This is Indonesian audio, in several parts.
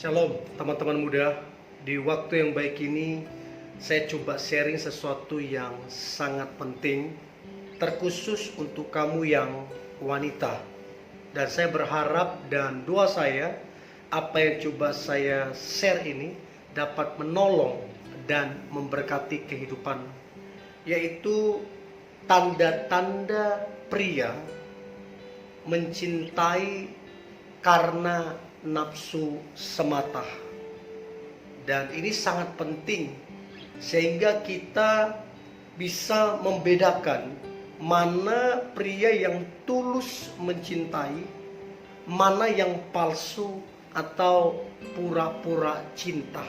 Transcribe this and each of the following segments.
Shalom teman-teman muda. Di waktu yang baik ini saya coba sharing sesuatu yang sangat penting, terkhusus untuk kamu yang wanita. Dan saya berharap dan doa saya, apa yang coba saya share ini dapat menolong dan memberkati kehidupan, yaitu tanda-tanda pria mencintai karena nafsu semata. Dan ini sangat penting sehingga kita bisa membedakan mana pria yang tulus mencintai, mana yang palsu atau pura-pura cinta.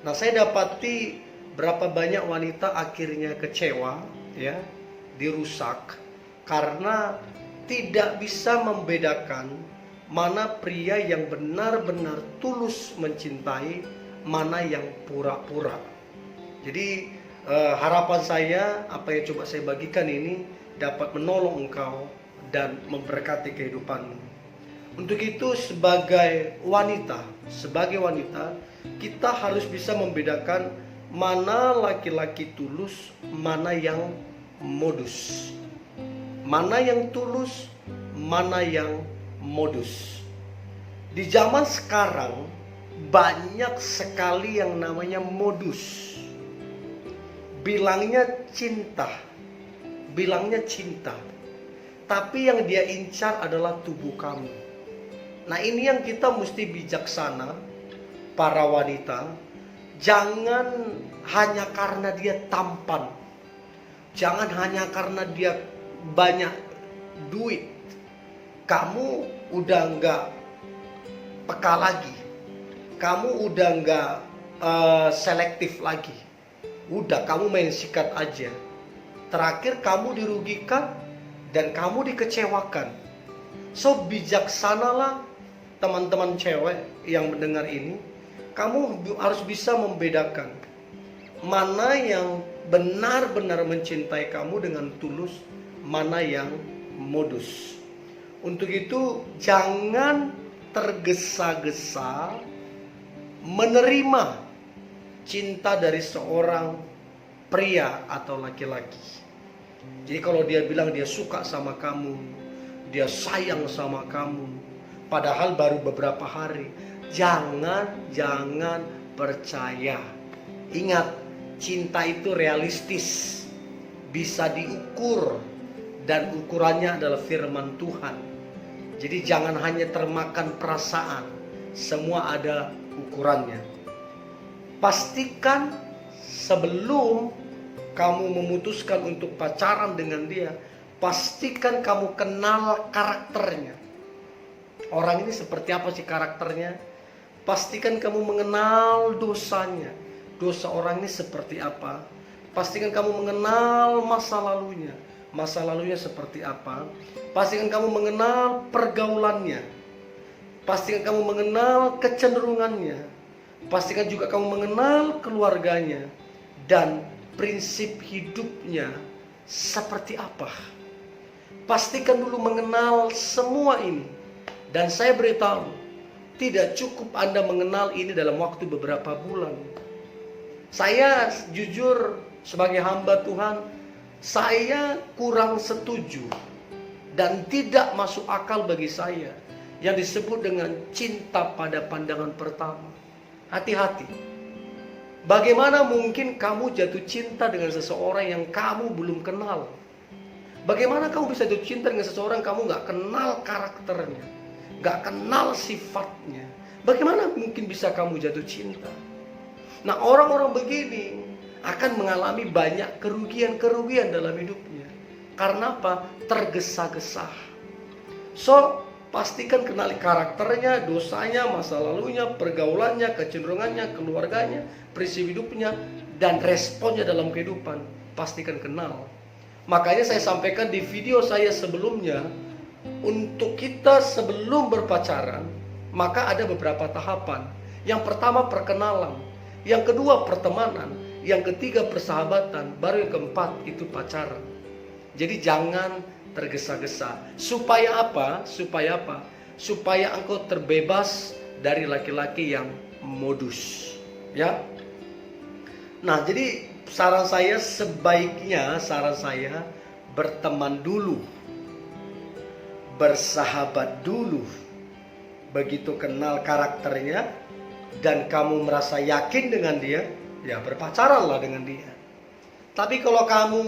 Nah, saya dapati berapa banyak wanita akhirnya kecewa, ya, dirusak karena tidak bisa membedakan mana pria yang benar-benar tulus mencintai, mana yang pura-pura. Jadi harapan saya, apa yang coba saya bagikan ini dapat menolong engkau dan memberkati kehidupanmu. Untuk itu sebagai wanita, kita harus bisa membedakan mana laki-laki tulus, mana yang modus. Mana yang tulus, mana yang modus. Di zaman sekarang banyak sekali yang namanya modus. Bilangnya cinta, tapi yang dia incar adalah tubuh kamu. Nah, ini yang kita mesti bijaksana, para wanita. Jangan hanya karena dia tampan, jangan hanya karena dia banyak duit, kamu udah nggak peka lagi, kamu udah nggak selektif lagi, udah kamu main sikat aja. Terakhir kamu dirugikan dan kamu dikecewakan. So bijaksanalah teman-teman cewek yang mendengar ini. Kamu harus bisa membedakan mana yang benar-benar mencintai kamu dengan tulus, mana yang modus. Untuk itu jangan tergesa-gesa menerima cinta dari seorang pria atau laki-laki. Jadi kalau dia bilang dia suka sama kamu, dia sayang sama kamu, padahal baru beberapa hari, jangan percaya. Ingat, cinta itu realistis, bisa diukur, dan ukurannya adalah firman Tuhan. Jadi jangan hanya termakan perasaan, semua ada ukurannya. Pastikan sebelum kamu memutuskan untuk pacaran dengan dia, pastikan kamu kenal karakternya. Orang ini seperti apa sih karakternya? Pastikan kamu mengenal dosanya. Dosa orang ini seperti apa? Pastikan kamu mengenal masa lalunya. Masa lalunya seperti apa? Pastikan kamu mengenal pergaulannya. Pastikan kamu mengenal kecenderungannya. Pastikan juga kamu mengenal keluarganya. Dan prinsip hidupnya seperti apa. Pastikan dulu mengenal semua ini. Dan saya beritahu, tidak cukup Anda mengenal ini dalam waktu beberapa bulan. Saya jujur sebagai hamba Tuhan, saya kurang setuju dan tidak masuk akal bagi saya yang disebut dengan cinta pada pandangan pertama. Hati-hati. Bagaimana mungkin kamu jatuh cinta dengan seseorang yang kamu belum kenal? Bagaimana kamu bisa jatuh cinta dengan seseorang kamu gak kenal karakternya, gak kenal sifatnya? Bagaimana mungkin bisa kamu jatuh cinta? Nah, orang-orang begini akan mengalami banyak kerugian-kerugian dalam hidupnya. Karena apa? Tergesa-gesa. So, pastikan kenali karakternya, dosanya, masa lalunya, pergaulannya, kecenderungannya, keluarganya, prinsip hidupnya, dan responnya dalam kehidupan. Pastikan kenal. Makanya saya sampaikan di video saya sebelumnya, untuk kita sebelum berpacaran, maka ada beberapa tahapan. Yang pertama perkenalan, yang kedua pertemanan, yang ketiga persahabatan, baru yang keempat itu pacaran. Jadi jangan tergesa-gesa. Supaya apa? Supaya engkau terbebas dari laki-laki yang modus, ya. Nah, jadi saran saya berteman dulu, bersahabat dulu. Begitu kenal karakternya dan kamu merasa yakin dengan dia, ya berpacaranlah dengan dia. Tapi kalau kamu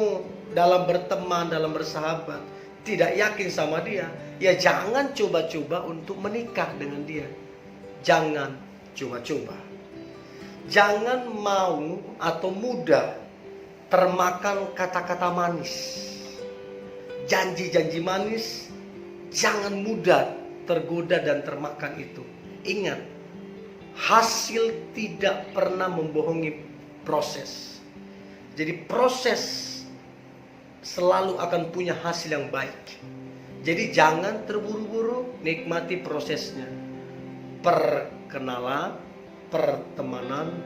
dalam berteman, dalam bersahabat tidak yakin sama dia, ya jangan coba-coba untuk menikah dengan dia. Jangan coba-coba. Jangan mau atau mudah termakan kata-kata manis, janji-janji manis. Jangan mudah tergoda dan termakan itu. Ingat, hasil tidak pernah membohongi proses. Jadi proses selalu akan punya hasil yang baik. Jadi jangan terburu-buru, nikmati prosesnya. Perkenalan, pertemanan,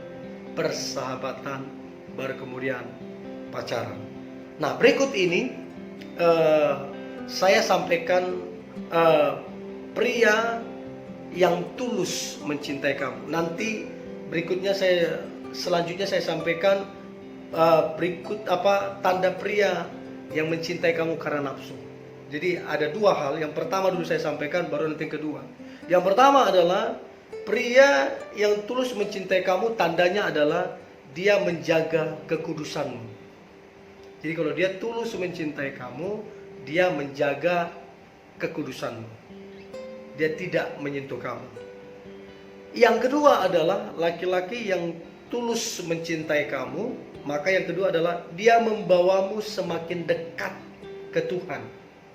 persahabatan, baru kemudian pacaran. Nah, berikut ini saya sampaikan pria yang tulus mencintai kamu. Nanti selanjutnya saya sampaikan tanda pria yang mencintai kamu karena nafsu. Jadi ada dua hal. Yang pertama dulu saya sampaikan, baru nanti yang kedua. Yang pertama adalah pria yang tulus mencintai kamu, tandanya adalah dia menjaga kekudusanmu. Jadi kalau dia tulus mencintai kamu, dia menjaga kekudusanmu. Dia tidak menyentuh kamu. Yang kedua adalah laki-laki yang tulus mencintai kamu, maka yang kedua adalah dia membawamu semakin dekat ke Tuhan.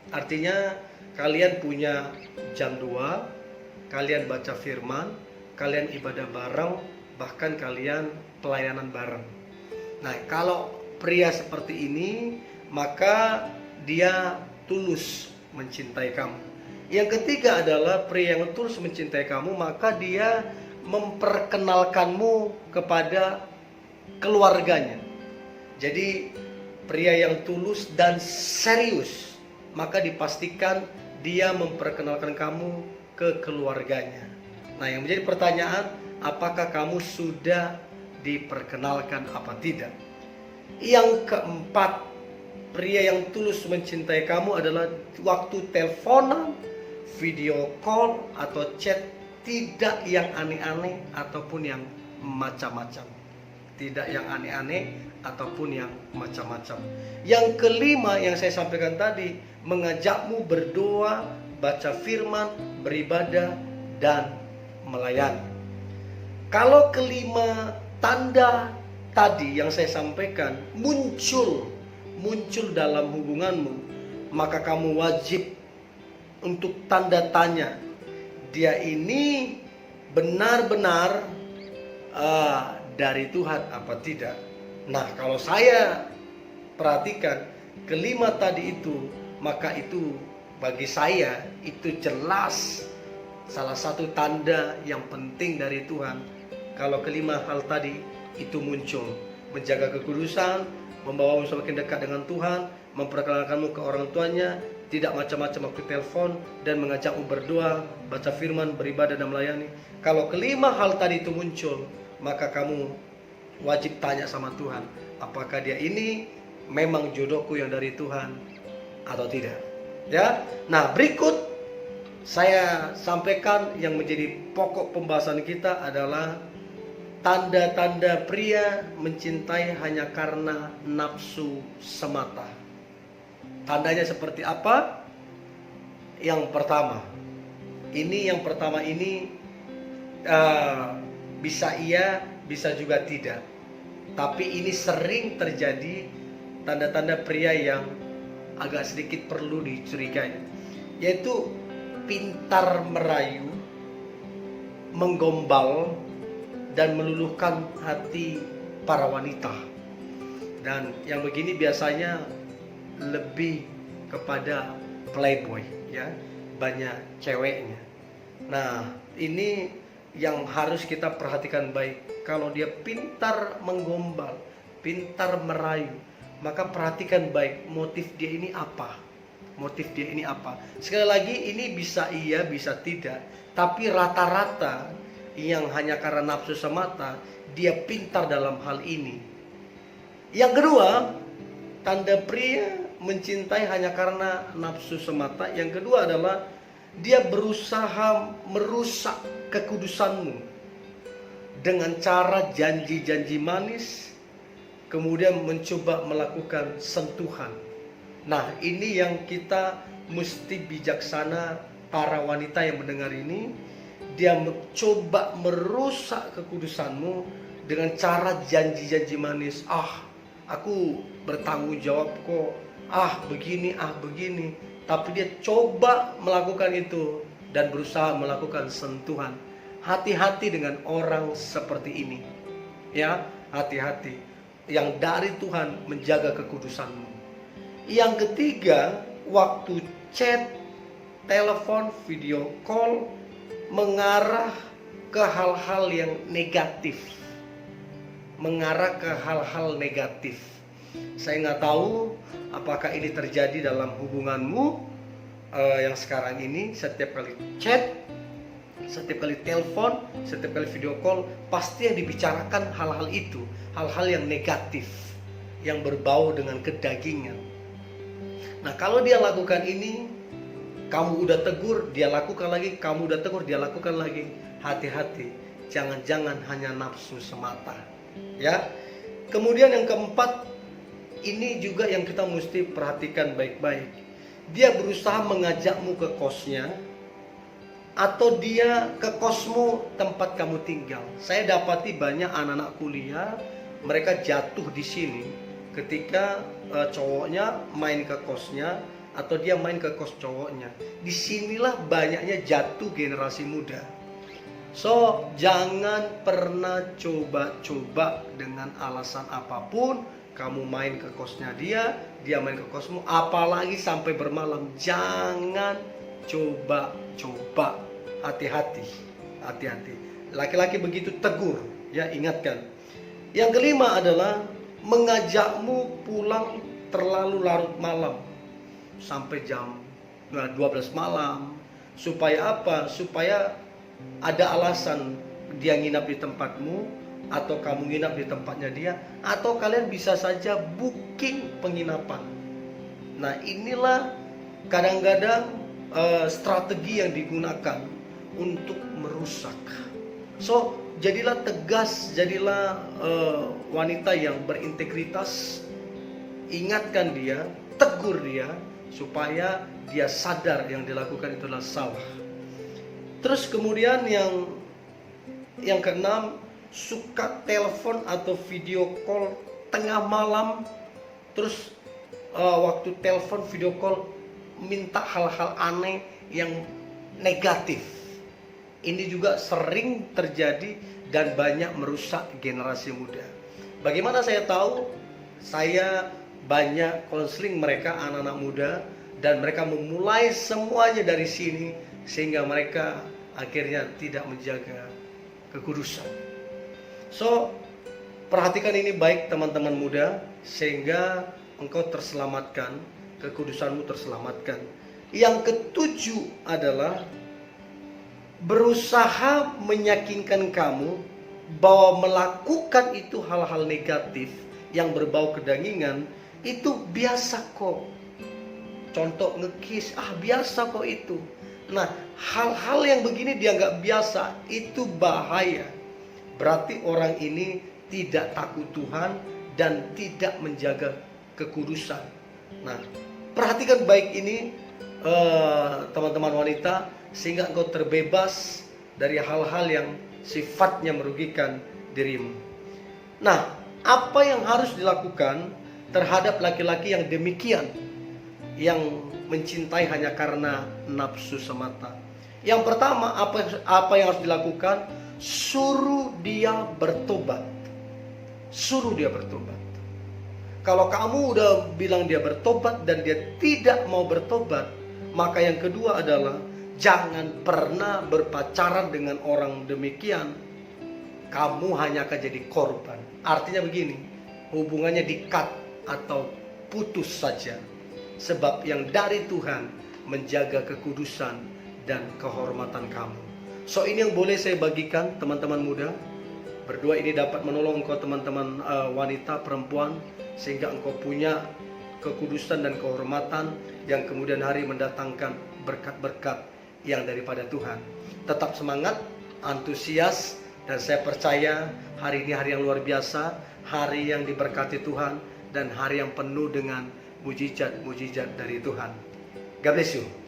Artinya kalian punya jam 2, kalian baca firman, kalian ibadah bareng, bahkan kalian pelayanan bareng. Nah, kalau pria seperti ini, maka dia tulus mencintai kamu. Yang ketiga adalah pria yang tulus mencintai kamu, maka dia memperkenalkanmu kepada keluarganya. Jadi pria yang tulus dan serius, maka dipastikan dia memperkenalkan kamu ke keluarganya. Nah, yang menjadi pertanyaan, apakah kamu sudah diperkenalkan apa tidak? Yang keempat, pria yang tulus mencintai kamu adalah waktu teleponan, video call, atau chat, tidak yang aneh-aneh ataupun yang macam-macam. Tidak yang aneh-aneh ataupun yang macam-macam. Yang kelima yang saya sampaikan tadi, mengajakmu berdoa, baca firman, beribadah, dan melayani. Kalau kelima tanda tadi yang saya sampaikan muncul dalam hubunganmu, maka kamu wajib untuk tanda tanya, dia ini benar-benar dari Tuhan apa tidak. Nah, kalau saya perhatikan kelima tadi itu, maka itu bagi saya itu jelas salah satu tanda yang penting dari Tuhan. Kalau kelima hal tadi itu muncul, menjaga kekudusan, membawamu semakin dekat dengan Tuhan, memperkenalkanmu ke orang tuanya, tidak macam-macam waktu telepon, dan mengajakmu berdoa, baca firman, beribadah, dan melayani. Kalau kelima hal tadi itu muncul, maka kamu wajib tanya sama Tuhan, apakah dia ini memang jodohku yang dari Tuhan atau tidak. Ya. Nah, berikut saya sampaikan yang menjadi pokok pembahasan kita adalah tanda-tanda pria mencintai hanya karena nafsu semata. Tandanya seperti apa? Yang pertama ini bisa iya, bisa juga tidak. Tapi ini sering terjadi tanda-tanda pria yang agak sedikit perlu dicurigai, yaitu pintar merayu, menggombal, dan meluluhkan hati para wanita. Dan yang begini biasanya lebih kepada playboy, ya, banyak ceweknya. Nah, ini yang harus kita perhatikan baik. Kalau dia pintar menggombal, pintar merayu, maka perhatikan baik motif dia ini apa. motif dia ini apa. Sekali lagi, ini bisa iya, bisa tidak. Tapi rata-rata yang hanya karena nafsu semata, dia pintar dalam hal ini. Yang kedua, tanda pria mencintai hanya karena nafsu semata. Yang kedua adalah dia berusaha merusak kekudusanmu dengan cara janji-janji manis, kemudian mencoba melakukan sentuhan. Nah, ini yang kita mesti bijaksana, para wanita yang mendengar ini. Dia mencoba merusak kekudusanmu dengan cara janji-janji manis. Aku bertanggung jawab kok. Begini. Tapi dia coba melakukan itu dan berusaha melakukan sentuhan. Hati-hati dengan orang seperti ini. Ya, hati-hati. Yang dari Tuhan menjaga kekudusanmu. Yang ketiga, waktu chat, telepon, video call mengarah ke hal-hal yang negatif. Saya nggak tahu apakah ini terjadi dalam hubunganmu yang sekarang ini. Setiap kali chat, setiap kali telepon, setiap kali video call, pasti yang dibicarakan hal-hal itu, hal-hal yang negatif, yang berbau dengan kedagingan. Nah, kalau dia lakukan ini, kamu udah tegur, dia lakukan lagi, kamu udah tegur, dia lakukan lagi. Hati-hati, jangan-jangan hanya nafsu semata. Ya. Kemudian yang keempat, ini juga yang kita mesti perhatikan baik-baik. Dia berusaha mengajakmu ke kosnya, atau dia ke kosmu tempat kamu tinggal. Saya dapati banyak anak-anak kuliah, mereka jatuh di sini ketika cowoknya main ke kosnya, atau dia main ke kos cowoknya. Disinilah banyaknya jatuh generasi muda. So, jangan pernah coba-coba dengan alasan apapun kamu main ke kosnya dia main ke kosmu, apalagi sampai bermalam. Jangan coba-coba. Hati-hati. Laki-laki begitu, tegur, ya, ingatkan. Yang kelima adalah mengajakmu pulang terlalu larut malam, sampai jam 12 malam. Supaya apa? Supaya ada alasan dia nginap di tempatmu, atau kamu nginap di tempatnya dia, atau kalian bisa saja booking penginapan. Nah, inilah kadang-kadang strategi yang digunakan untuk merusak. So, jadilah tegas, jadilah wanita yang berintegritas. Ingatkan dia, tegur dia, supaya dia sadar yang dilakukan itulah salah. Terus kemudian yang keenam, suka telepon atau video call tengah malam. Terus waktu telepon video call minta hal-hal aneh yang negatif. Ini juga sering terjadi dan banyak merusak generasi muda. Bagaimana saya tahu? Saya banyak konseling mereka, anak-anak muda, dan mereka memulai semuanya dari sini, sehingga mereka akhirnya tidak menjaga kekudusan. So, perhatikan ini baik teman-teman muda, sehingga engkau terselamatkan, kekudusanmu terselamatkan. Yang ketujuh adalah berusaha meyakinkan kamu bahwa melakukan itu hal-hal negatif yang berbau kedagingan itu biasa kok. Contoh ngekis, biasa kok itu. Nah, hal-hal yang begini dianggap biasa, itu bahaya. Berarti orang ini tidak takut Tuhan dan tidak menjaga kekudusan. Nah, perhatikan baik ini teman-teman wanita, sehingga engkau terbebas dari hal-hal yang sifatnya merugikan dirimu. Nah, apa yang harus dilakukan terhadap laki-laki yang demikian, yang mencintai hanya karena nafsu semata? Yang pertama, apa yang harus dilakukan? Suruh dia bertobat. Suruh dia bertobat. Kalau kamu udah bilang dia bertobat dan dia tidak mau bertobat, maka yang kedua adalah jangan pernah berpacaran dengan orang demikian. Kamu hanya akan jadi korban. Artinya begini, hubungannya di-cut atau putus saja. Sebab yang dari Tuhan menjaga kekudusan dan kehormatan kamu. So ini yang boleh saya bagikan teman-teman muda. Berdua ini dapat menolong engkau teman-teman wanita, perempuan, sehingga engkau punya kekudusan dan kehormatan yang kemudian hari mendatangkan berkat-berkat yang daripada Tuhan. Tetap semangat, antusias, dan saya percaya hari ini hari yang luar biasa, hari yang diberkati Tuhan, dan hari yang penuh dengan mujizat-mujizat dari Tuhan. God bless you.